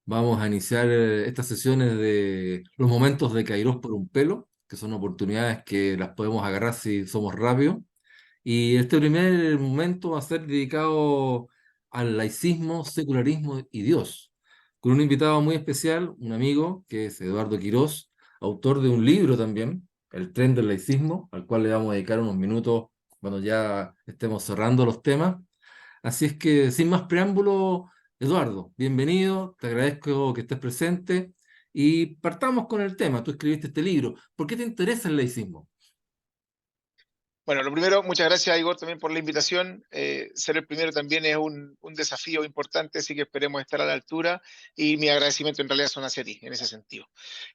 Vamos a iniciar estas sesiones de los momentos de Kairos por un pelo, que son oportunidades que las podemos agarrar si somos rápidos. Y este primer momento va a ser dedicado al laicismo, secularismo y Dios, con un invitado muy especial, un amigo, que es Eduardo Quirós, autor de un libro también, El tren del laicismo, al cual le vamos a dedicar unos minutos cuando ya estemos cerrando los temas. Así es que, sin más preámbulo, Eduardo, bienvenido, te agradezco que estés presente y partamos con el tema. Tú escribiste este libro. ¿Por qué te interesa el laicismo? Bueno, lo primero, muchas gracias, Igor, también por la invitación. Ser el primero también es un desafío importante, así que esperemos estar a la altura y mi agradecimiento en realidad son hacia ti, en ese sentido.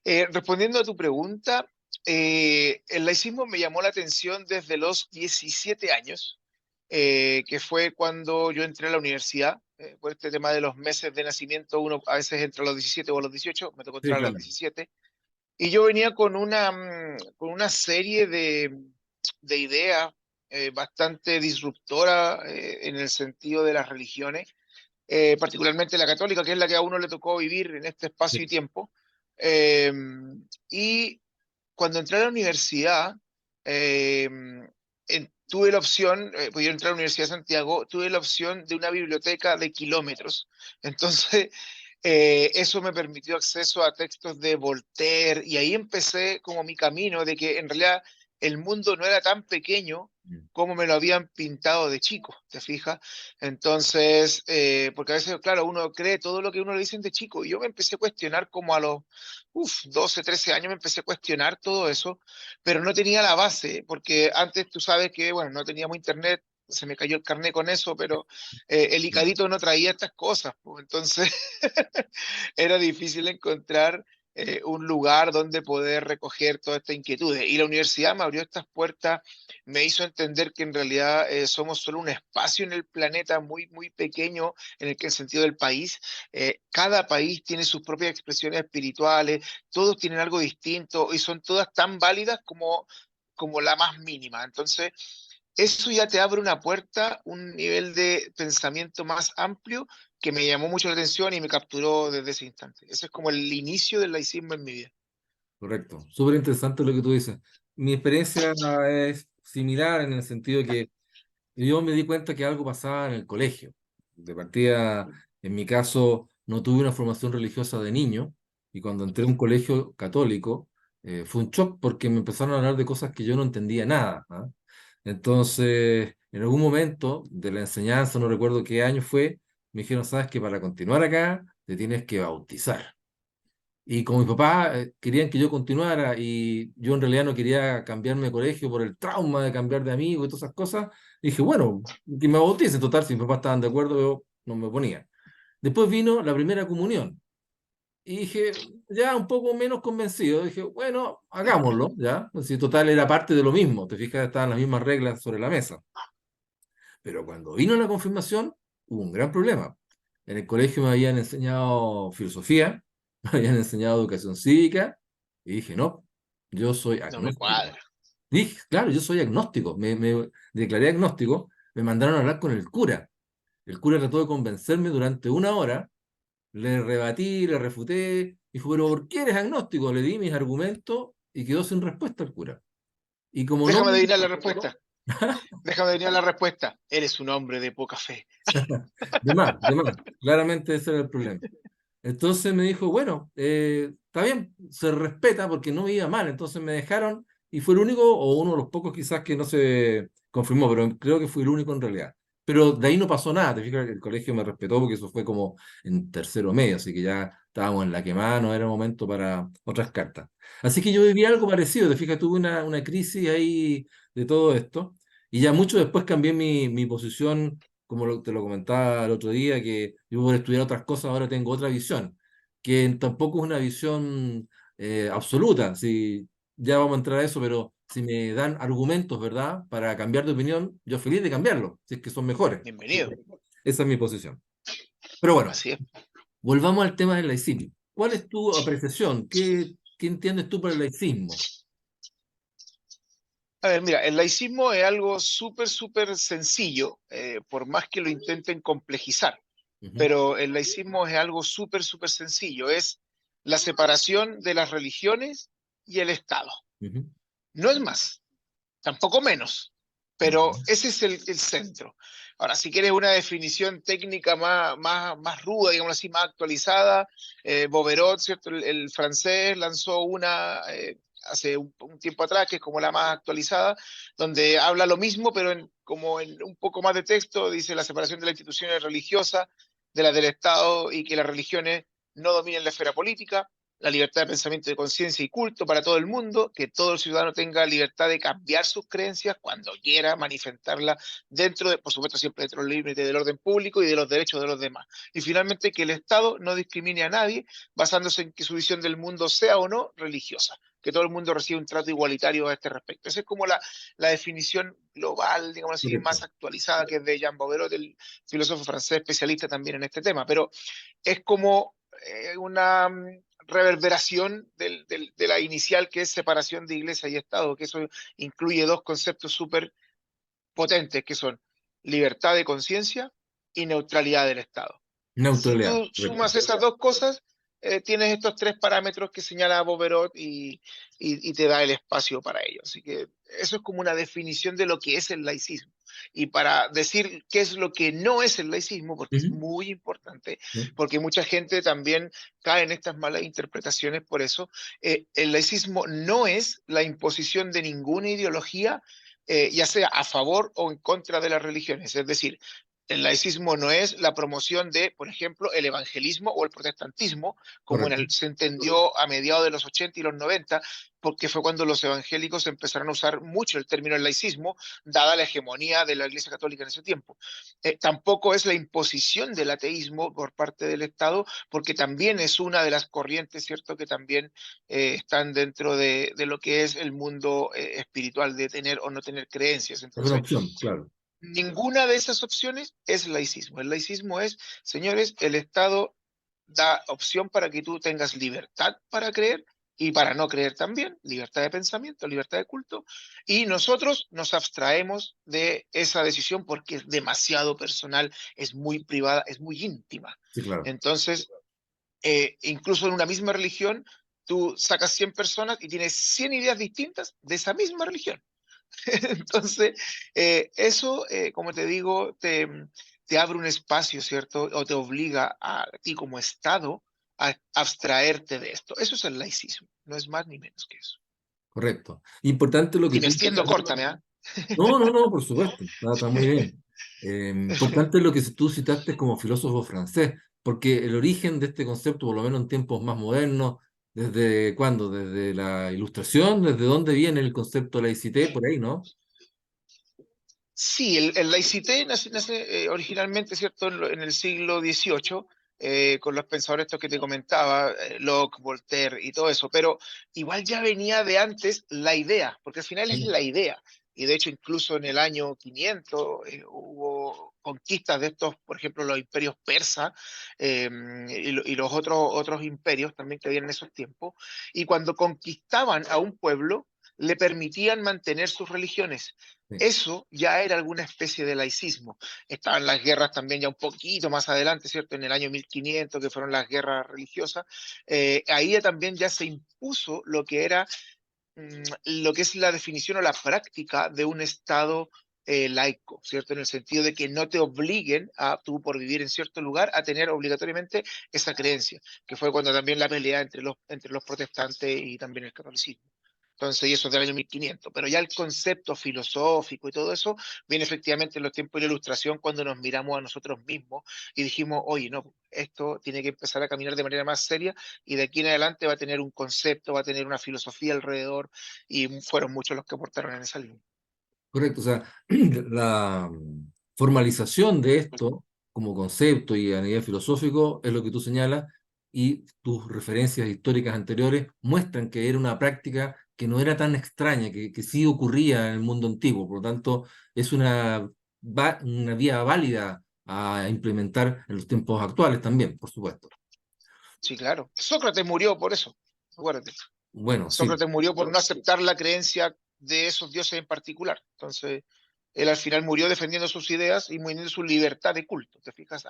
Respondiendo a tu pregunta, el laicismo me llamó la atención desde los 17 años, que fue cuando yo entré a la universidad. Por este tema de los meses de nacimiento, uno a veces entra a los 17 o a los 18, me tocó Sí, entrar a los claro. 17. Y yo venía con una serie de ideas bastante disruptora en el sentido de las religiones, particularmente la católica, que es la que a uno le tocó vivir en este espacio y Sí. tiempo. Eh, y cuando entré a la universidad, eh, tuve la opción, pues yo entré a la Universidad de Santiago, tuve la opción de una biblioteca de kilómetros. Entonces, eso me permitió acceso a textos de Voltaire y ahí empecé como mi camino de que en realidad el mundo no era tan pequeño Mm. como me lo habían pintado de chico, ¿te fijas? Entonces, porque a veces, claro, uno cree todo lo que uno le dicen de chico y yo me empecé a cuestionar como a los 12, 13 años, me empecé a cuestionar todo eso, pero no tenía la base, porque antes tú sabes que, bueno, no teníamos internet, se me cayó el carnet con eso, pero el Icarito no traía estas cosas, pues, entonces era difícil encontrar un lugar donde poder recoger todas estas inquietudes. Y la universidad me abrió estas puertas, me hizo entender que en realidad somos solo un espacio en el planeta muy, muy pequeño en el sentido del país. Cada país tiene sus propias expresiones espirituales, todos tienen algo distinto y son todas tan válidas como la más mínima. Entonces, eso ya te abre una puerta, un nivel de pensamiento más amplio que me llamó mucho la atención y me capturó desde ese instante. Ese es como el inicio del laicismo en mi vida. Correcto. Súper interesante lo que tú dices. Mi experiencia es similar en el sentido que yo me di cuenta que algo pasaba en el colegio. De partida, en mi caso, no tuve una formación religiosa de niño y cuando entré a un colegio católico fue un shock porque me empezaron a hablar de cosas que yo no entendía nada, ¿ah? Entonces, en algún momento de la enseñanza, no recuerdo qué año fue, me dijeron, sabes que para continuar acá te tienes que bautizar. Y como mi papá querían que yo continuara y yo en realidad no quería cambiarme de colegio por el trauma de cambiar de amigo y todas esas cosas, dije, bueno, que me bautice, total, si mis papás estaban de acuerdo, yo no me ponía. Después vino la primera comunión y dije, ya un poco menos convencido, dije, bueno, hagámoslo, ya, si total era parte de lo mismo, te fijas, estaban las mismas reglas sobre la mesa. Pero cuando vino la confirmación, hubo un gran problema. En el colegio me habían enseñado filosofía, me habían enseñado educación cívica, y dije, no, yo soy No me agnóstico. cuadra. Dije, claro, yo soy agnóstico. Me declaré agnóstico, me mandaron a hablar con el cura. El cura trató de convencerme durante una hora, le rebatí, le refuté, dijo, pero ¿por qué eres agnóstico? Le di mis argumentos y quedó sin respuesta el cura. Y como no, Déjame adivinar la respuesta. Déjame adivinar la respuesta. Eres un hombre de poca fe. de más, claramente ese era el problema. Entonces me dijo, bueno, está bien, se respeta porque no me iba mal. Entonces me dejaron y fue el único, o uno de los pocos quizás que no se confirmó, pero creo que fui el único en realidad. Pero de ahí no pasó nada, te fijas que el colegio me respetó porque eso fue como en tercero medio, así que ya estábamos en la quemada, no era momento para otras cartas. Así que yo viví algo parecido, te fijas, tuve una crisis ahí de todo esto y ya mucho después cambié mi posición como te lo comentaba el otro día, que yo por estudiar otras cosas ahora tengo otra visión, que tampoco es una visión absoluta, si ya vamos a entrar a eso, pero si me dan argumentos, ¿verdad?, para cambiar de opinión, yo feliz de cambiarlo, si es que son mejores. Así Bienvenido. que esa es mi posición. Pero bueno, Así es. volvamos al tema del laicismo. ¿Cuál es tu apreciación? ¿Qué entiendes tú por el laicismo? A ver, mira, el laicismo es algo súper, súper sencillo, por más que lo intenten complejizar. Ujú, pero el laicismo es algo súper, súper sencillo, es la separación de las religiones y el Estado. ujú, No es más, tampoco menos, pero ujú. ese es el centro. Ahora, si quieres una definición técnica más ruda, digamos así, más actualizada, Boberot, ¿cierto? El francés lanzó una hace un tiempo atrás, que es como la más actualizada, donde habla lo mismo, pero como en un poco más de texto, dice la separación de las instituciones religiosas de las del Estado y que las religiones no dominen la esfera política, la libertad de pensamiento, de conciencia y culto para todo el mundo, que todo el ciudadano tenga libertad de cambiar sus creencias cuando quiera, manifestarla dentro de, por supuesto, siempre dentro del límite del orden público y de los derechos de los demás. Y finalmente, que el Estado no discrimine a nadie basándose en que su visión del mundo sea o no religiosa, que todo el mundo reciba un trato igualitario a este respecto. Esa es como la definición global, digamos así, más Correcto. actualizada, que es de Jean Boberot, el filósofo francés especialista también en este tema. Pero es como una reverberación de la inicial, que es separación de iglesia y Estado, que eso incluye dos conceptos súper potentes, que son libertad de conciencia y neutralidad del Estado. Si Neutralidad, tú correcto. sumas esas dos cosas, tienes estos tres parámetros que señala Boberot y te da el espacio para ello. Así que eso es como una definición de lo que es el laicismo. Y para decir qué es lo que no es el laicismo, porque es Ujú, muy importante, sí. porque mucha gente también cae en estas malas interpretaciones por eso, el laicismo no es la imposición de ninguna ideología, ya sea a favor o en contra de las religiones. Es decir, el laicismo no es la promoción de, por ejemplo, el evangelismo o el protestantismo, como Correcto. se entendió a mediados de los 80 y los 90, porque fue cuando los evangélicos empezaron a usar mucho el término laicismo, dada la hegemonía de la Iglesia Católica en ese tiempo. Tampoco es la imposición del ateísmo por parte del Estado, porque también es una de las corrientes, ¿cierto?, que también están dentro de lo que es el mundo espiritual, de tener o no tener creencias. Es una Entonces, opción, claro. ninguna de esas opciones es laicismo. El laicismo es, señores, el Estado da opción para que tú tengas libertad para creer y para no creer también, libertad de pensamiento, libertad de culto, y nosotros nos abstraemos de esa decisión porque es demasiado personal, es muy privada, es muy íntima. Sí, claro. Entonces, incluso en una misma religión, tú sacas 100 personas y tienes 100 ideas distintas de esa misma religión. Entonces, eso, como te digo, te abre un espacio, ¿cierto? O te obliga a ti como Estado a abstraerte de esto. Eso es el laicismo, no es más ni menos que eso. Correcto. Importante lo que Y me tú... extiendo, córtame, ¿ah? No, no, no, por supuesto. Está muy bien. Importante lo que tú citaste como filósofo francés, porque el origen de este concepto, por lo menos en tiempos más modernos, ¿desde cuándo? ¿Desde la Ilustración? ¿Desde dónde viene el concepto de laicité? Por ahí, ¿no? Sí, el laicité nace originalmente, ¿cierto?, en el siglo XVIII, con los pensadores estos que te comentaba, Locke, Voltaire y todo eso, pero igual ya venía de antes la idea, porque al final es Sí. la idea. Y de hecho, incluso en el año 500 hubo conquistas de estos, por ejemplo, los imperios persas y los otros imperios también que habían en esos tiempos. Y cuando conquistaban a un pueblo, le permitían mantener sus religiones. Sí. Eso ya era alguna especie de laicismo. Estaban las guerras también ya un poquito más adelante, ¿cierto? En el año 1500, que fueron las guerras religiosas. Ahí también ya se impuso lo que era, lo que es la definición o la práctica de un Estado laico, ¿cierto? En el sentido de que no te obliguen a tú, por vivir en cierto lugar, a tener obligatoriamente esa creencia, que fue cuando también la pelea entre los protestantes y también el catolicismo. Entonces, y eso es del año 1500. Pero ya el concepto filosófico y todo eso viene efectivamente en los tiempos de la Ilustración, cuando nos miramos a nosotros mismos y dijimos, oye, no, esto tiene que empezar a caminar de manera más seria y de aquí en adelante va a tener un concepto, va a tener una filosofía alrededor, y fueron muchos los que aportaron en esa línea. Correcto. O sea, la formalización de esto como concepto y a nivel filosófico es lo que tú señalas y tus referencias históricas anteriores muestran que era una práctica que no era tan extraña, que sí ocurría en el mundo antiguo. Por lo tanto, es una vía válida a implementar en los tiempos actuales también, por supuesto. Sí, claro. Sócrates murió por eso, acuérdate. Bueno, sí, Sócrates murió por no aceptar la creencia de esos dioses en particular. Entonces, él al final murió defendiendo sus ideas y muriendo su libertad de culto. ¿Te fijas?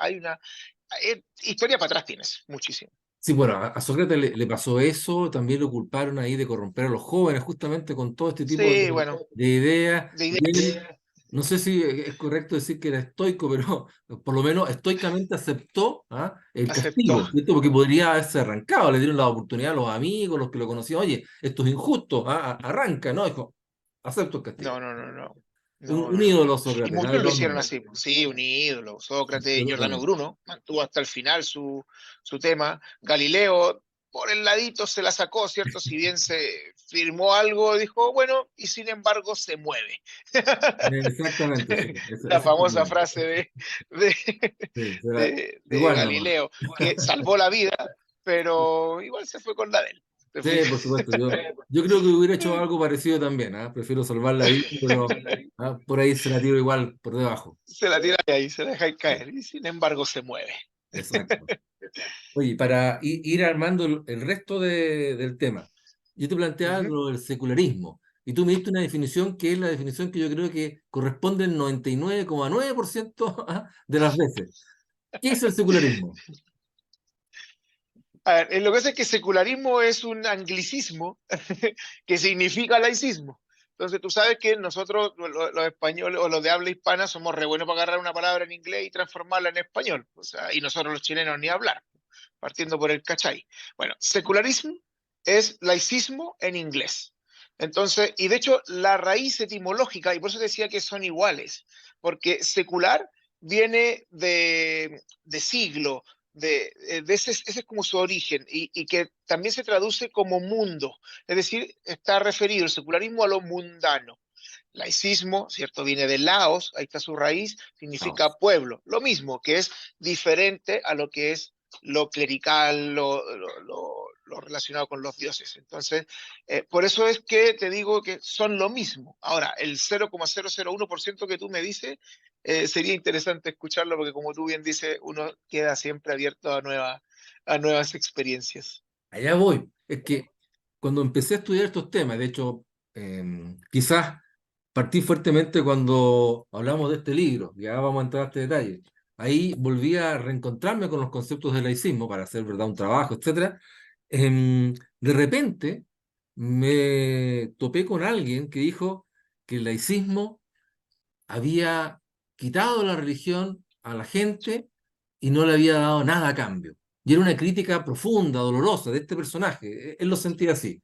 historia para atrás tienes, muchísimo. Sí, bueno, a Sócrates le pasó eso, también lo culparon ahí de corromper a los jóvenes, justamente con todo este tipo Sí, bueno, de ideas. de Y ideas. él, no sé si es correcto decir que era estoico, pero por lo menos estoicamente aceptó, ¿ah?, el Aceptó. castigo, ¿cierto? Porque podría haberse arrancado, le dieron la oportunidad a los amigos, los que lo conocían, oye, esto es injusto, ¿ah? Arranca, ¿no? Dijo, acepto el castigo. No, no, no, no. Un, No, un no, no, ídolo no. Y Sócrates, ¿ah? muchos De lo todas hicieron maneras. así, pues. Sí, un ídolo. Sócrates, De todas Giordano maneras. Bruno, mantuvo hasta el final su tema. Galileo, por el ladito se la sacó, ¿cierto? Si bien se firmó algo, dijo, bueno, y sin embargo se mueve. Exactamente, sí. La Ese es el famosa problema. frase de, Sí, de igual nomás. Galileo, que salvó la vida, pero igual se fue con la de él. ¿Te Sí, fijas? por supuesto. Yo creo que hubiera hecho algo parecido también, ¿ah? Prefiero salvar la vida, pero por ahí se la tiro igual por debajo. Se la tira ahí, se la deja Sí, caer, y sin embargo se mueve. exacto. Oye, para ir armando el resto del tema, yo te planteaba Ujú. lo del secularismo, y tú me diste una definición que es la definición que yo creo que corresponde al 99,9% de las veces. ¿Qué es el secularismo? A ver, lo que pasa es que secularismo es un anglicismo que significa laicismo. Entonces, tú sabes que nosotros, los españoles o los de habla hispana, somos re buenos para agarrar una palabra en inglés y transformarla en español. O sea, y nosotros los chilenos ni hablar, partiendo por el cachai. Bueno, secularismo es laicismo en inglés. Entonces, y de hecho, la raíz etimológica, y por eso decía que son iguales, porque secular viene de siglo, ese es como su origen, y que también se traduce como mundo, es decir, está referido el secularismo a lo mundano. Laicismo, ¿cierto? Viene de Laos, ahí está su raíz, significa Caos. pueblo. Lo mismo, que es diferente a lo que es lo clerical, lo relacionado con los dioses. Entonces, por eso es que te digo que son lo mismo. Ahora, el 0,001% que tú me dices, sería interesante escucharlo porque como tú bien dices, uno queda siempre abierto a nuevas experiencias. Allá voy. Es que cuando empecé a estudiar estos temas, de hecho, quizás partí fuertemente cuando hablamos de este libro, ya vamos a entrar a este detalle. Ahí volví a reencontrarme con los conceptos del laicismo para hacer, ¿verdad?, un trabajo, etcétera. De repente me topé con alguien que dijo que el laicismo había quitado la religión a la gente y no le había dado nada a cambio. Y era una crítica profunda, dolorosa de este personaje. Él lo sentía así.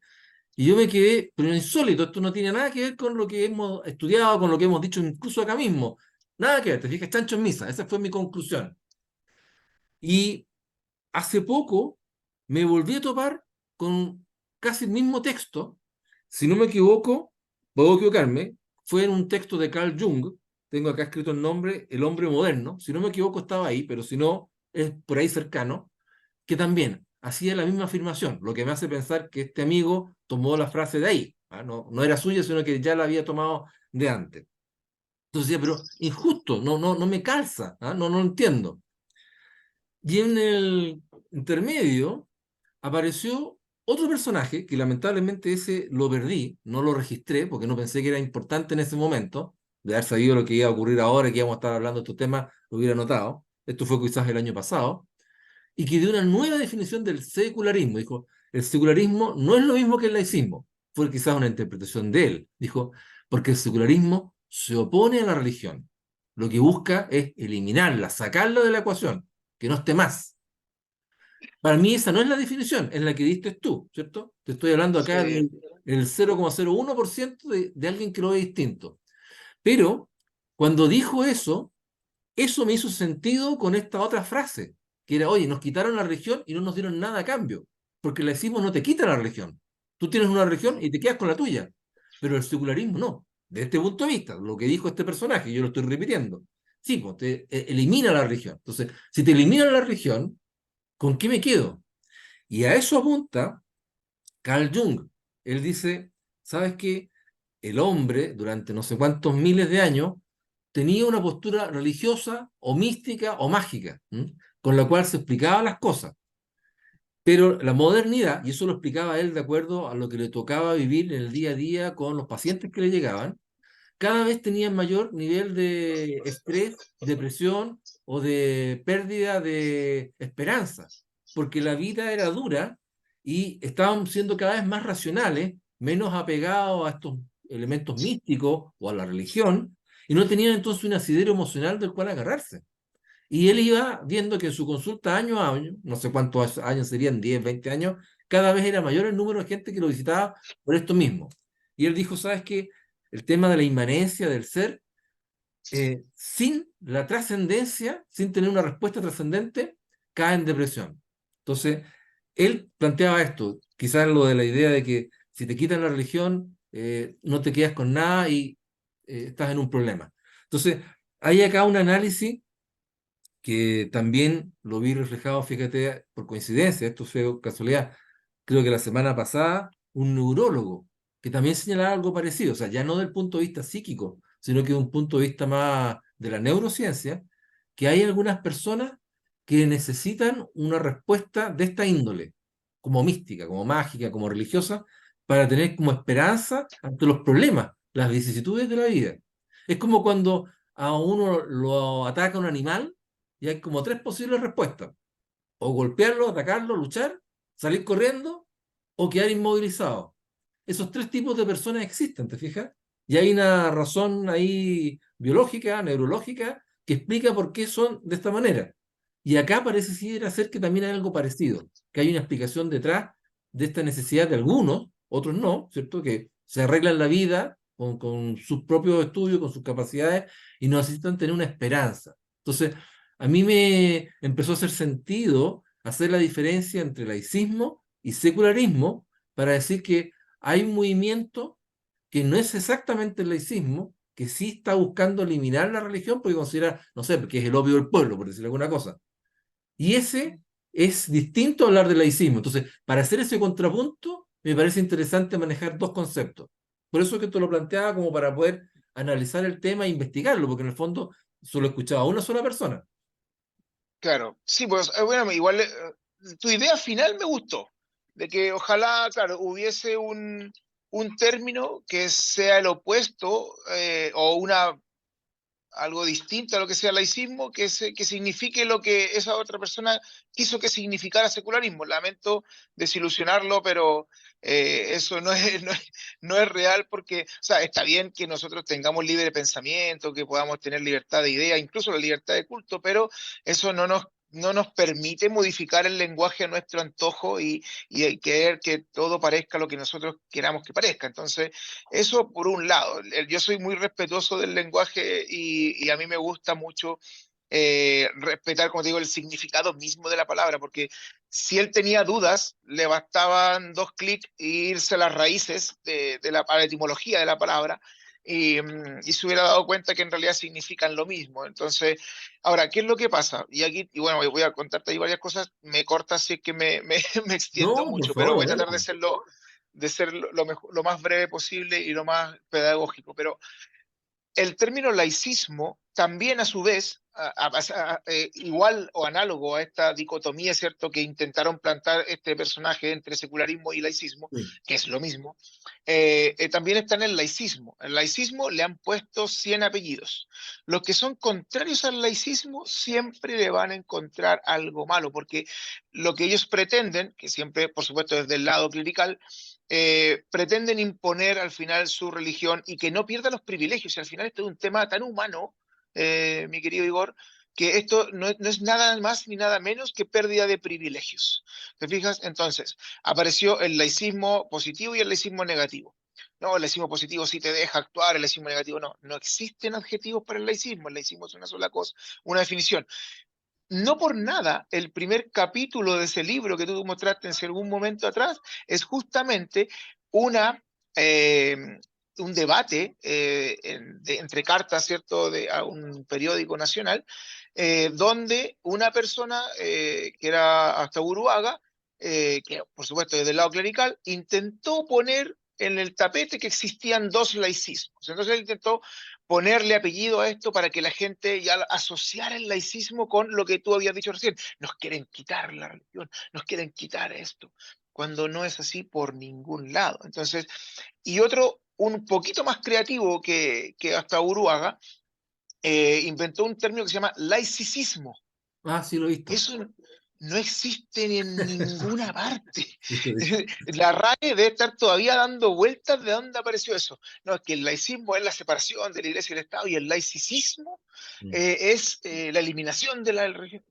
Y yo me quedé, pero insólito, esto no tiene nada que ver con lo que hemos estudiado, con lo que hemos dicho incluso acá mismo. Nada que ver, te fijas, chancho en misa. Esa fue mi conclusión. Y hace poco me volví a topar con casi el mismo texto. Si no me equivoco, puedo equivocarme, fue en un texto de Carl Jung. Tengo acá escrito el nombre, El hombre moderno. Si no me equivoco, estaba ahí, pero si no, es por ahí cercano, que también hacía la misma afirmación, lo que me hace pensar que este amigo tomó la frase de ahí. ¿Ah? No, no era suya, sino que ya la había tomado de antes. Entonces decía, pero injusto, no me calza, ¿ah? No entiendo. Y en el intermedio apareció otro personaje que lamentablemente ese lo perdí, no lo registré porque no pensé que era importante en ese momento, de haber sabido lo que iba a ocurrir ahora, que íbamos a estar hablando de estos temas, lo hubiera notado. Esto fue quizás el año pasado, y que dio una nueva definición del secularismo. Dijo, el secularismo no es lo mismo que el laicismo. Fue quizás una interpretación de él. Dijo, porque el secularismo se opone a la religión. Lo que busca es eliminarla, sacarla de la ecuación, que no esté más. Para mí esa no es la definición, es la que diste tú, ¿cierto? Te estoy hablando acá Sí, del 0,01% de alguien que lo ve distinto. Pero cuando dijo eso me hizo sentido con esta otra frase, que era, oye, nos quitaron la religión y no nos dieron nada a cambio, porque el laicismo no te quita la religión. Tú tienes una religión y te quedas con la tuya, pero el secularismo no. De este punto de vista, lo que dijo este personaje, yo lo estoy repitiendo, sí, pues te elimina la religión. Entonces, si te eliminan la religión, ¿con qué me quedo? Y a eso apunta Carl Jung. Él dice, ¿sabes qué? El hombre, durante no sé cuántos miles de años, tenía una postura religiosa o mística o mágica, ¿m?, con la cual se explicaban las cosas. Pero la modernidad, y eso lo explicaba él de acuerdo a lo que le tocaba vivir en el día a día con los pacientes que le llegaban, cada vez tenían mayor nivel de estrés, depresión o de pérdida de esperanza, porque la vida era dura y estaban siendo cada vez más racionales, menos apegados a estos elementos místicos o a la religión, y no tenían entonces un asidero emocional del cual agarrarse. Y él iba viendo que en su consulta año a año, no sé cuántos años serían, 10 20 años, cada vez era mayor el número de gente que lo visitaba por esto mismo. Y él dijo, ¿sabes qué? El tema de la inmanencia del ser, sin la trascendencia, sin tener una respuesta trascendente, cae en depresión. Entonces, él planteaba esto, quizás lo de la idea de que si te quitan la religión, no te quedas con nada y estás en un problema. Entonces, hay acá un análisis que también lo vi reflejado, fíjate, por coincidencia, esto fue casualidad, creo que la semana pasada, un neurólogo que también señalaba algo parecido, o sea, ya no del punto de vista psíquico, sino que de un punto de vista más de la neurociencia, que hay algunas personas que necesitan una respuesta de esta índole, como mística, como mágica, como religiosa, para tener como esperanza ante los problemas, las vicisitudes de la vida. Es como cuando a uno lo ataca un animal y hay como tres posibles respuestas: o golpearlo, atacarlo, luchar, salir corriendo o quedar inmovilizado. Esos tres tipos de personas existen, ¿te fijas? Y hay una razón ahí biológica, neurológica, que explica por qué son de esta manera. Y acá parece ser que también hay algo parecido, que hay una explicación detrás de esta necesidad de algunos, otros no, ¿cierto? Que se arreglan la vida con sus propios estudios, con sus capacidades, y necesitan tener una esperanza. Entonces, a mí me empezó a hacer sentido hacer la diferencia entre laicismo y secularismo para decir que hay un movimiento que no es exactamente el laicismo, que sí está buscando eliminar la religión porque considera, no sé, que es el opio del pueblo, por decir alguna cosa. Y ese es distinto a hablar del laicismo. Entonces, para hacer ese contrapunto, me parece interesante manejar dos conceptos. Por eso es que te lo planteaba como para poder analizar el tema e investigarlo, porque en el fondo solo escuchaba a una sola persona. Claro, sí, pues bueno, igual tu idea final me gustó, de que ojalá, claro, hubiese un término que sea el opuesto o una algo distinto a lo que sea laicismo, que signifique lo que esa otra persona quiso que significara secularismo. Lamento desilusionarlo, pero eso no es real porque, o sea, está bien que nosotros tengamos libre pensamiento, que podamos tener libertad de idea, incluso la libertad de culto, pero eso no nos permite modificar el lenguaje a nuestro antojo y querer que todo parezca lo que nosotros queramos que parezca. Entonces, eso por un lado. Yo soy muy respetuoso del lenguaje y a mí me gusta mucho respetar, como te digo, el significado mismo de la palabra, porque si él tenía dudas, le bastaban dos clics e irse a las raíces a la etimología de la palabra y se hubiera dado cuenta que en realidad significan lo mismo. Entonces, ahora, ¿qué es lo que pasa? Y aquí, y bueno, voy a contarte ahí varias cosas, me corta si es que me extiendo No, por mucho, pero favor, voy a tratar adelante. de ser lo más breve posible y lo más pedagógico. Pero el término laicismo también a su vez, igual o análogo a esta dicotomía, ¿cierto?, que intentaron plantar este personaje entre secularismo y laicismo, Sí. que es lo mismo, también está en el laicismo. El laicismo le han puesto 100 apellidos. Los que son contrarios al laicismo siempre le van a encontrar algo malo, porque lo que ellos pretenden, que siempre, por supuesto, desde el lado clerical, pretenden imponer al final su religión y que no pierda los privilegios. Y al final esto es un tema tan humano, mi querido Igor, que esto no es nada más ni nada menos que pérdida de privilegios. ¿Te fijas? Entonces, apareció el laicismo positivo y el laicismo negativo. No, el laicismo positivo sí te deja actuar, el laicismo negativo no. No existen adjetivos para el laicismo es una sola cosa, una definición. No por nada, el primer capítulo de ese libro que tú mostraste en algún momento atrás es justamente una, eh, un debate entre cartas, ¿cierto?, a un periódico nacional, donde una persona que era hasta Uruaga, que por supuesto desde el lado clerical, intentó poner en el tapete que existían dos laicismos. Entonces él intentó ponerle apellido a esto para que la gente ya asociara el laicismo con lo que tú habías dicho recién. Nos quieren quitar la religión, nos quieren quitar esto, cuando no es así por ningún lado. Entonces, y otro un poquito más creativo que hasta Uruaga, inventó un término que se llama laicismo. Ah, sí, lo he visto. Eso no existe ni en ninguna parte. Sí, lo he visto. La RAE debe estar todavía dando vueltas de dónde apareció eso. No, es que el laicismo es la separación de la iglesia y el Estado, y el laicismo Mm. es la eliminación de la religión.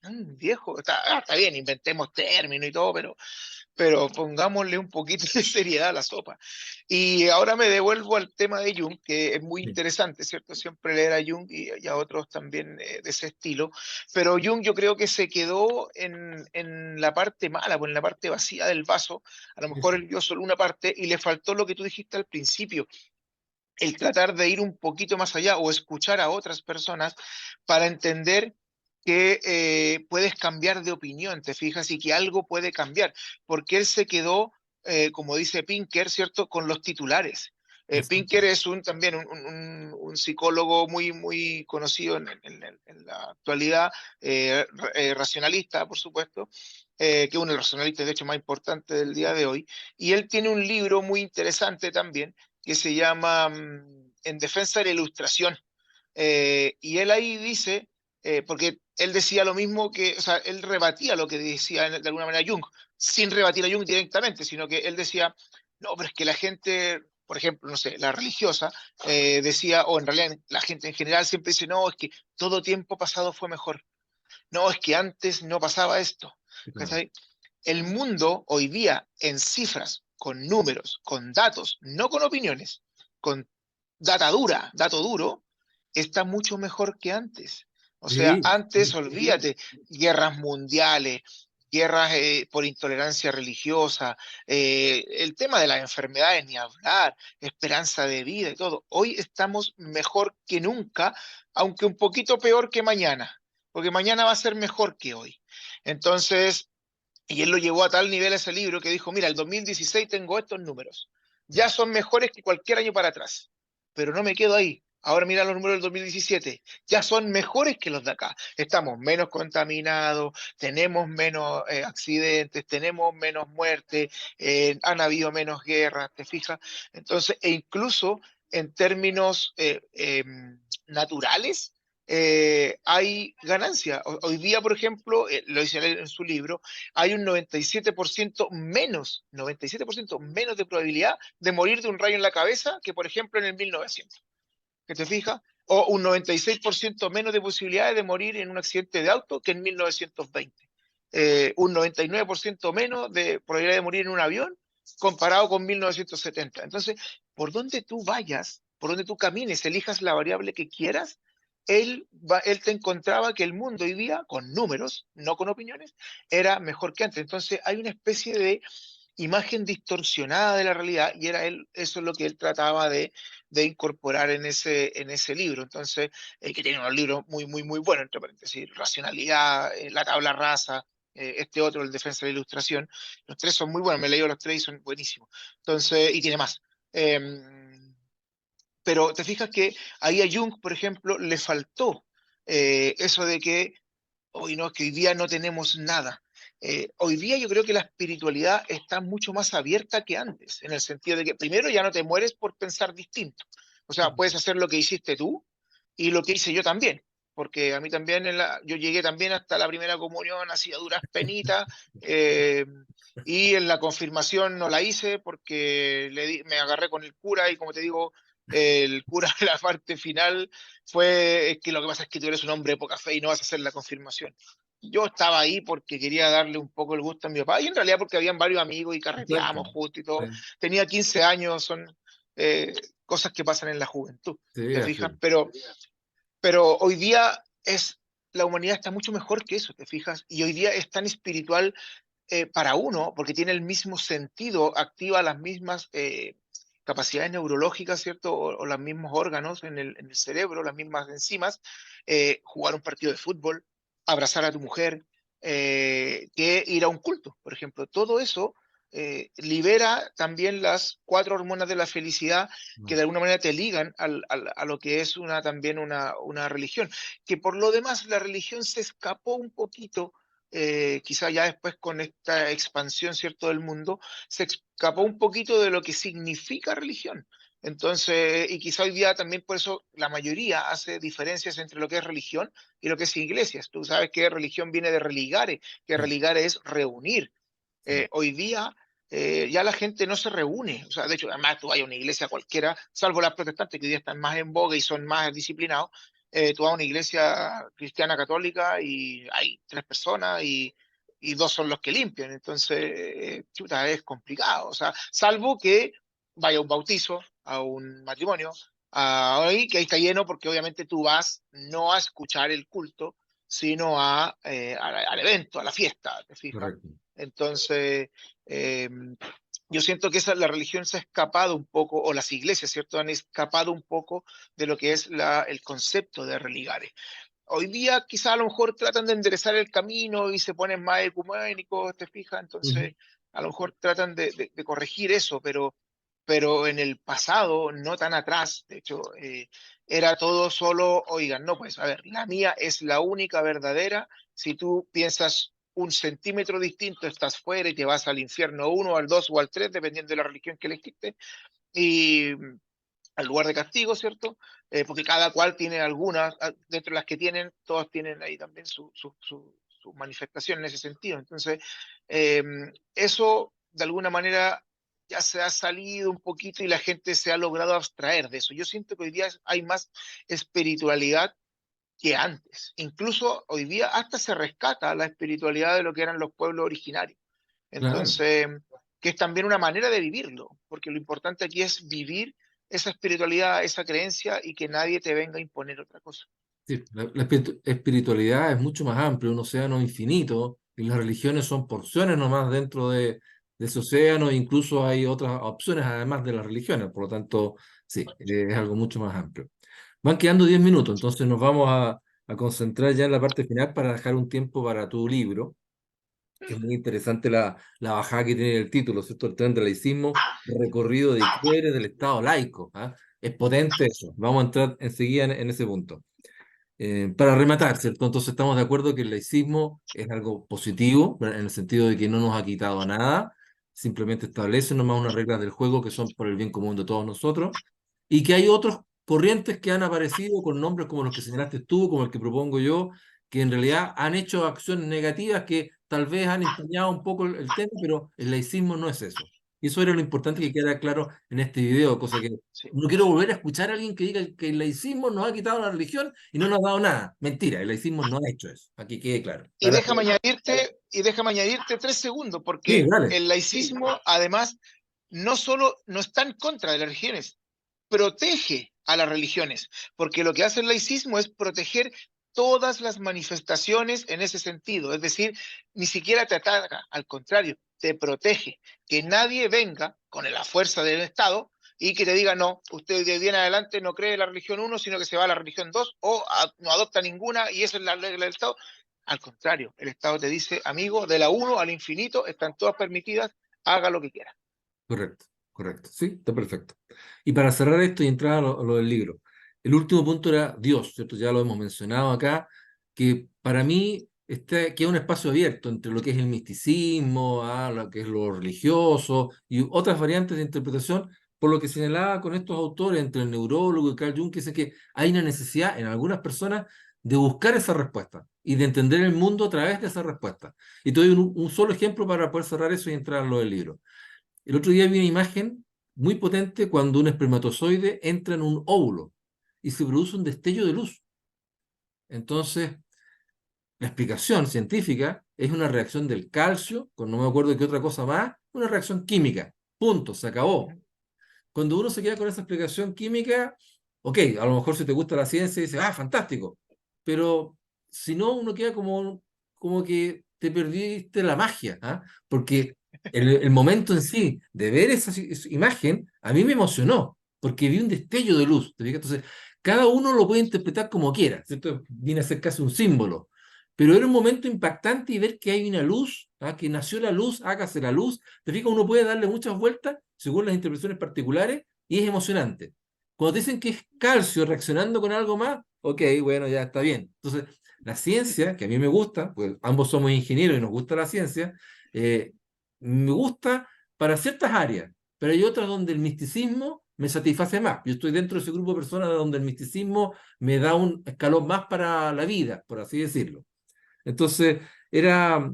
Viejo, está bien, inventemos términos y todo, pero pongámosle un poquito de seriedad a la sopa. Y ahora me devuelvo al tema de Jung, que es muy Sí, interesante, ¿cierto? Siempre leer a Jung y a otros también de ese estilo, pero Jung yo creo que se quedó en la parte mala, pues en la parte vacía del vaso. A lo mejor eso. él vio solo una parte y le faltó lo que tú dijiste al principio, el tratar de ir un poquito más allá o escuchar a otras personas para entender que puedes cambiar de opinión, te fijas, y que algo puede cambiar, porque él se quedó, como dice Pinker, ¿cierto?, con los titulares. Pinker Exacto. es también un psicólogo muy, muy conocido en la actualidad, racionalista, por supuesto, que es uno de los racionalistas, de hecho, más importantes del día de hoy, y él tiene un libro muy interesante también, que se llama En defensa de la ilustración. Y él ahí dice, porque él decía lo mismo que, o sea, él rebatía lo que decía de alguna manera Jung, sin rebatir a Jung directamente, sino que él decía, no, pero es que la gente, por ejemplo, no sé, la religiosa, decía, o en realidad la gente en general siempre dice, no, es que todo tiempo pasado fue mejor. No, es que antes no pasaba esto. Claro. ¿Cachai? El mundo hoy día en cifras, con números, con datos, no con opiniones, con data dura, dato duro, está mucho mejor que antes. O sea, Sí, antes, sí, olvídate, guerras mundiales, guerras por intolerancia religiosa, el tema de las enfermedades, ni hablar, esperanza de vida y todo. Hoy estamos mejor que nunca, aunque un poquito peor que mañana, porque mañana va a ser mejor que hoy. Entonces, y él lo llevó a tal nivel ese libro que dijo, mira, el 2016 tengo estos números. Ya son mejores que cualquier año para atrás. Pero no me quedo ahí. Ahora mira los números del 2017. Ya son mejores que los de acá. Estamos menos contaminados, tenemos menos accidentes, tenemos menos muertes, han habido menos guerras, ¿te fijas? Entonces, e incluso en términos naturales, hay ganancia. Hoy día, por ejemplo, lo dice él en su libro, hay un 97% menos de probabilidad de morir de un rayo en la cabeza que, por ejemplo, en el 1900. ¿Que te fijas? O un 96% menos de posibilidades de morir en un accidente de auto que en 1920. Un 99% menos de probabilidad de morir en un avión comparado con 1970. Entonces, por donde tú vayas, por donde tú camines, elijas la variable que quieras, él te encontraba que el mundo hoy día, con números, no con opiniones, era mejor que antes. Entonces, hay una especie de imagen distorsionada de la realidad y era él, eso es lo que él trataba de incorporar en ese libro. Entonces, que tiene unos libros muy, muy, muy buenos, entre paréntesis, Racionalidad, La tabla rasa, este otro, El defensa de la ilustración. Los tres son muy buenos, me he leído los tres y son buenísimos. Entonces, y tiene más. Pero te fijas que ahí a Jung, por ejemplo, le faltó eso de que hoy no, que hoy día no tenemos nada. Hoy día yo creo que la espiritualidad está mucho más abierta que antes, en el sentido de que primero ya no te mueres por pensar distinto. O sea, puedes hacer lo que hiciste tú y lo que hice yo también. Porque a mí también, yo llegué también hasta la primera comunión, así a duras penitas, eh, y en la confirmación no la hice porque me agarré con el cura y como te digo, el cura en la parte final fue es que lo que pasa es que tú eres un hombre de poca fe y no vas a hacer la confirmación. Yo estaba ahí porque quería darle un poco el gusto a mi papá y en realidad porque habían varios amigos y exacto. carreteábamos juntos y todo. Sí, Tenía 15 años, son eh, cosas que pasan en la juventud, sí, ¿te así fijas? es. Pero hoy día la humanidad está mucho mejor que eso, ¿te fijas? Y hoy día es tan espiritual para uno, porque tiene el mismo sentido, activa las mismas capacidades neurológicas, ¿cierto? O los mismos órganos en el cerebro, las mismas enzimas, jugar un partido de fútbol, abrazar a tu mujer, que ir a un culto, por ejemplo. Todo eso libera también las cuatro hormonas de la felicidad que de No. alguna manera te ligan a lo que es también una religión. Que por lo demás la religión se escapó un poquito quizá ya después con esta expansión, ¿cierto?, del mundo, se escapó un poquito de lo que significa religión. Entonces, y quizá hoy día también por eso la mayoría hace diferencias entre lo que es religión y lo que es iglesias. Tú sabes que religión viene de religare, que Sí, religare es reunir. sí, Hoy día ya la gente no se reúne. O sea, de hecho, además tú vas a una iglesia cualquiera, salvo las protestantes que hoy día están más en boga y son más disciplinados. Tú vas a una iglesia cristiana católica y hay 3 personas y dos son los que limpian. Entonces, chuta, es complicado. O sea, salvo que vaya a un bautizo, a un matrimonio, ahí que ahí está lleno porque obviamente tú vas no a escuchar el culto, sino al evento, a la fiesta, ¿te fijas? correcto. Entonces, eh, yo siento que la religión se ha escapado un poco, o las iglesias, ¿cierto? Han escapado un poco de lo que es el concepto de religare. Hoy día quizá a lo mejor tratan de enderezar el camino y se ponen más ecuménicos, ¿te fijas? Ujú. Entonces, a lo mejor tratan de corregir eso, pero en el pasado, no tan atrás, de hecho, era todo solo, oigan, no, pues, a ver, la mía es la única verdadera. Si tú piensas un centímetro distinto, estás fuera y te vas al infierno 1, al 2 o al 3, dependiendo de la religión que elegiste. Y al lugar de castigo, ¿cierto? Porque cada cual tiene algunas, dentro de las que tienen, todas tienen ahí también su manifestación en ese sentido. Entonces, eh, eso de alguna manera ya se ha salido un poquito y la gente se ha logrado abstraer de eso. Yo siento que hoy día hay más espiritualidad que antes. Incluso hoy día hasta se rescata la espiritualidad de lo que eran los pueblos originarios. Claro. Entonces, que es también una manera de vivirlo, porque lo importante aquí es vivir esa espiritualidad, esa creencia y que nadie te venga a imponer otra cosa. Sí, la espiritualidad es mucho más amplia, un océano infinito, y las religiones son porciones nomás dentro de ese océano, e incluso hay otras opciones además de las religiones, por lo tanto, sí, es algo mucho más amplio. Van quedando 10 minutos, entonces nos vamos a concentrar ya en la parte final para dejar un tiempo para tu libro, que es muy interesante la bajada que tiene el título, ¿cierto? El tren del laicismo, recorrido de quiebre del Estado laico. ¿Ah? Es potente eso, vamos a entrar enseguida en ese punto. Para rematar, ¿cierto? Entonces estamos de acuerdo que el laicismo es algo positivo, ¿verdad? En el sentido de que no nos ha quitado nada, simplemente establece nomás unas reglas del juego que son por el bien común de todos nosotros, y que hay otros corrientes que han aparecido con nombres como los que señalaste tú, como el que propongo yo, que en realidad han hecho acciones negativas que tal vez han empañado un poco el tema, pero el laicismo no es eso. Y eso era lo importante que quedara claro en este video, cosa que Sí. no quiero volver a escuchar a alguien que diga que el laicismo nos ha quitado la religión y no nos ha dado nada. Mentira, el laicismo no ha hecho eso. Aquí quede claro. Y déjame añadirte 3 segundos, Sí, porque dale. el laicismo, además, no solo no está en contra de las religiones, protege a las religiones, porque lo que hace el laicismo es proteger todas las manifestaciones en ese sentido, es decir, ni siquiera te ataca, al contrario, te protege, que nadie venga con la fuerza del Estado y que te diga, no, usted de hoy en adelante no cree la religión uno, sino que se va a la religión 2 o no adopta ninguna y esa es la regla del Estado. Al contrario, el Estado te dice, amigo, de la uno al infinito están todas permitidas, haga lo que quiera. Correcto, correcto. Sí, está perfecto. Y para cerrar esto y entrar a lo del libro, el último punto era Dios, ¿cierto? Ya lo hemos mencionado acá, que para mí queda un espacio abierto entre lo que es el misticismo, lo que es lo religioso y otras variantes de interpretación, por lo que señalaba con estos autores, entre el neurólogo y Carl Jung, que dice que hay una necesidad en algunas personas de buscar esa respuesta y de entender el mundo a través de esa respuesta. Y te doy un solo ejemplo para poder cerrar eso y entrar a lo del libro. El otro día vi una imagen muy potente cuando un espermatozoide entra en un óvulo y se produce un destello de luz. Entonces, la explicación científica es una reacción del calcio, con no me acuerdo qué otra cosa más, una reacción química. Punto, se acabó. Cuando uno se queda con esa explicación química, ok, a lo mejor si te gusta la ciencia, dice, ah, fantástico. Pero si no, uno queda como que te perdiste la magia, ¿ah? Porque el momento en sí de ver esa imagen, a mí me emocionó, porque vi un destello de luz. ¿Te fijas? Entonces, cada uno lo puede interpretar como quiera, ¿cierto? Viene a ser casi un símbolo. Pero era un momento impactante y ver que hay una luz, ¿ah? Que nació la luz, hágase la luz. ¿Te fijas? Uno puede darle muchas vueltas según las interpretaciones particulares y es emocionante. Cuando te dicen que es calcio reaccionando con algo más, ok, bueno, ya está bien. Entonces, la ciencia, que a mí me gusta, pues ambos somos ingenieros y nos gusta la ciencia, me gusta para ciertas áreas, pero hay otras donde el misticismo me satisface más. Yo estoy dentro de ese grupo de personas donde el misticismo me da un escalón más para la vida, por así decirlo. Entonces, era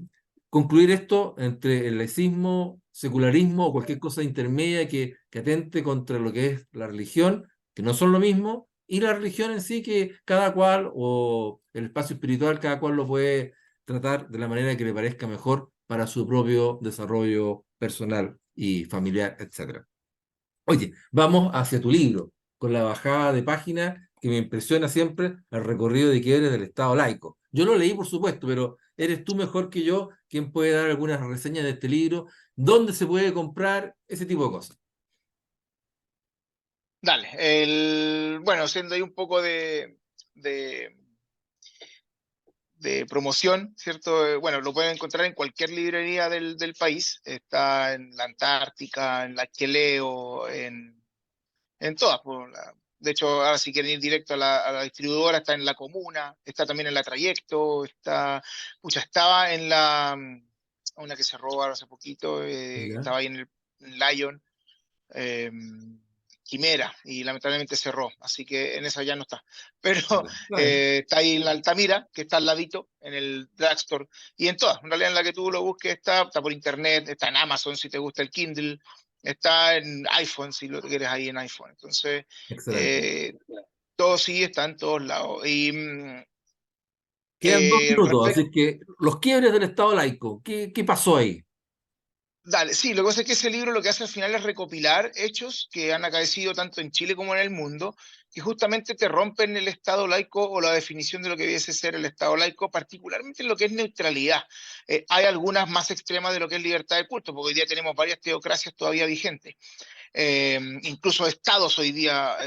concluir esto entre el laicismo, secularismo o cualquier cosa intermedia que atente contra lo que es la religión, que no son lo mismo, y la religión en sí, que cada cual, o el espacio espiritual, cada cual lo puede tratar de la manera que le parezca mejor para su propio desarrollo personal y familiar, etcétera. Oye, vamos hacia tu libro, con la bajada de página que me impresiona siempre el recorrido de quiebres del Estado laico. Yo lo leí, por supuesto, pero eres tú mejor que yo quien puede dar algunas reseñas de este libro, dónde se puede comprar, ese tipo de cosas. Dale, bueno, siendo ahí un poco de, de promoción, ¿cierto? Bueno, lo pueden encontrar en cualquier librería del país. Está en la Antártica, en la Queleo, en todas. De hecho, ahora si quieren ir directo a la distribuidora, está en la Comuna, está también en la Trayecto, estaba en una que se roba hace poquito, ¿Ya? estaba ahí en Lion, eh, Quimera, y lamentablemente cerró, así que en esa ya no está. Pero Ya, está bien. está ahí en la Altamira, que está al ladito, en el drugstore, y en todas, en realidad en la que tú lo busques está por internet, está en Amazon si te gusta el Kindle, está en iPhone si lo quieres ahí en iPhone. Entonces, Excelente. eh, todo sí está en todos lados. Y Quedan 2 minutos, respecto así que los quiebres del Estado laico, ¿qué pasó ahí? Dale, sí, lo que pasa es que ese libro lo que hace al final es recopilar hechos que han acaecido tanto en Chile como en el mundo, que justamente te rompen el Estado laico o la definición de lo que debiese ser el Estado laico, particularmente en lo que es neutralidad. Hay algunas más extremas de lo que es libertad de culto, porque hoy día tenemos varias teocracias todavía vigentes, incluso estados hoy día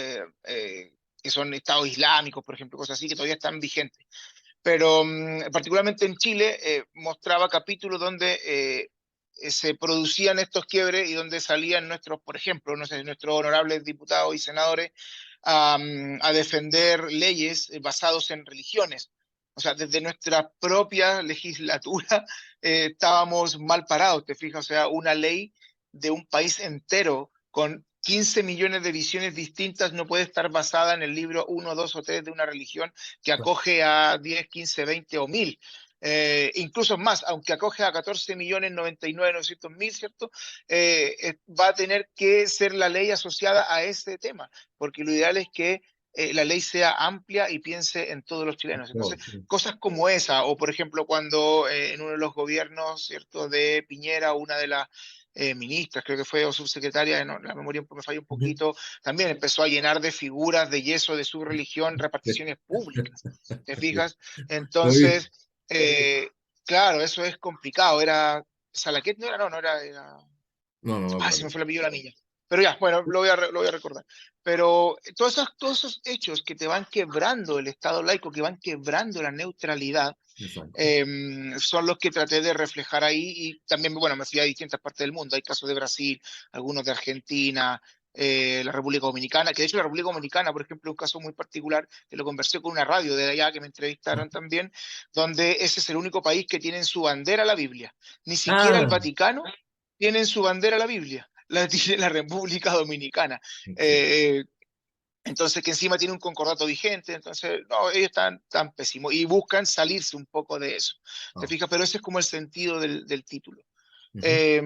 que son estados islámicos, por ejemplo, cosas así que todavía están vigentes. Pero particularmente en Chile mostraba capítulos donde se producían estos quiebres y donde salían nuestros, por ejemplo, no sé, nuestros honorables diputados y senadores a defender leyes basados en religiones. O sea, desde nuestra propia legislatura estábamos mal parados, ¿te fijas? O sea, una ley de un país entero con 15 millones de visiones distintas no puede estar basada en el libro uno, 2 o 3 de una religión que acoge a 10, 15, 20 o 1000. Incluso más, aunque acoge a 14.099.900.000, ¿cierto? Va a tener que ser la ley asociada a ese tema, porque lo ideal es que la ley sea amplia y piense en todos los chilenos. Entonces, Oh, sí. cosas como esa, o por ejemplo, cuando en uno de los gobiernos, ¿cierto?, de Piñera, una de las ministras, creo que fue, o subsecretaria, no, la memoria me falla un Ujú. poquito, también empezó a llenar de figuras de yeso de su religión reparticiones públicas. ¿Te fijas? Lo vi. Entonces, claro, eso es complicado. Era. Salaquet no era, no, no era. No, no me Ah, se acuerdo. me fue el apellido de la niña. Pero ya, bueno, lo voy a recordar. Pero todos esos hechos que te van quebrando el Estado laico, que van quebrando la neutralidad, Exacto. son los que traté de reflejar ahí y también, bueno, me fui a distintas partes del mundo. Hay casos de Brasil, algunos de Argentina, la República Dominicana, que de hecho la República Dominicana, por ejemplo, es un caso muy particular, que lo conversé con una radio de allá que me entrevistaron también, donde ese es el único país que tiene en su bandera la Biblia. Ni siquiera el Ah, Vaticano tiene en su bandera la Biblia, la tiene la República Dominicana. excelente. Eh, entonces, que encima tiene un concordato vigente, entonces, no, ellos están tan pésimos y buscan salirse un poco de eso. ¿Te Ah, fijas? Pero ese es como el sentido del título. ujú. Eh,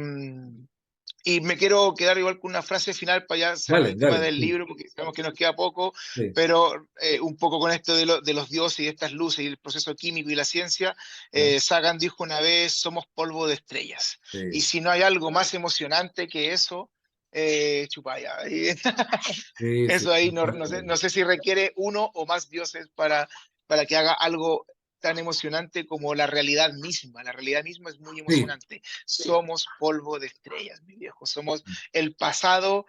y me quiero quedar igual con una frase final para ya cerrar Dale, el tema dale. del Sí, libro, porque sabemos que nos queda poco, sí, pero un poco con esto de los dioses y de estas luces y el proceso químico y la ciencia, ya, Sagan dijo una vez, somos polvo de estrellas. Y sí, si no hay algo más emocionante que eso, chupaya. sí, sí, Eso ahí estoy no, de acuerdo. no sé si requiere uno o más dioses para que haga algo tan emocionante como la realidad misma. La realidad misma es muy Sí, emocionante. Somos polvo de estrellas, mi viejo. Somos el pasado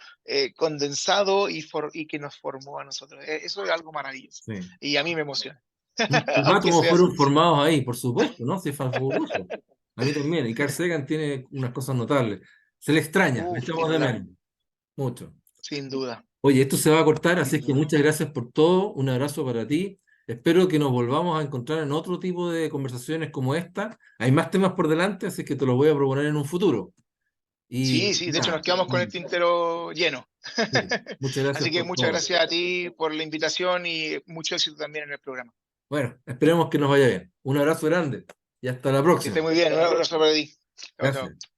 condensado y que nos formó a nosotros. Eso es algo maravilloso. sí. Y a mí me emociona, Los aunque átomos sea fueron así. formados ahí, por supuesto, ¿no? Sí, es fabuloso. A mí también. Y Carl Sagan tiene unas cosas notables. Se le extraña, le Uf, echamos ni de hablar. menos. Mucho. Sin duda, Oye, esto se va a cortar, así sin que duda. muchas gracias por todo. Un abrazo para ti. Espero que nos volvamos a encontrar en otro tipo de conversaciones como esta. Hay más temas por delante, así que te los voy a proponer en un futuro. Y Sí, sí, de hecho nos nada, quedamos con el tintero lleno. Sí. Muchas gracias Así que por muchas todo. gracias a ti por la invitación y mucho éxito también en el programa. Bueno, esperemos que nos vaya bien. Un abrazo grande y hasta la Que esté próxima. muy bien, un abrazo para ti. Chao, chao. Gracias.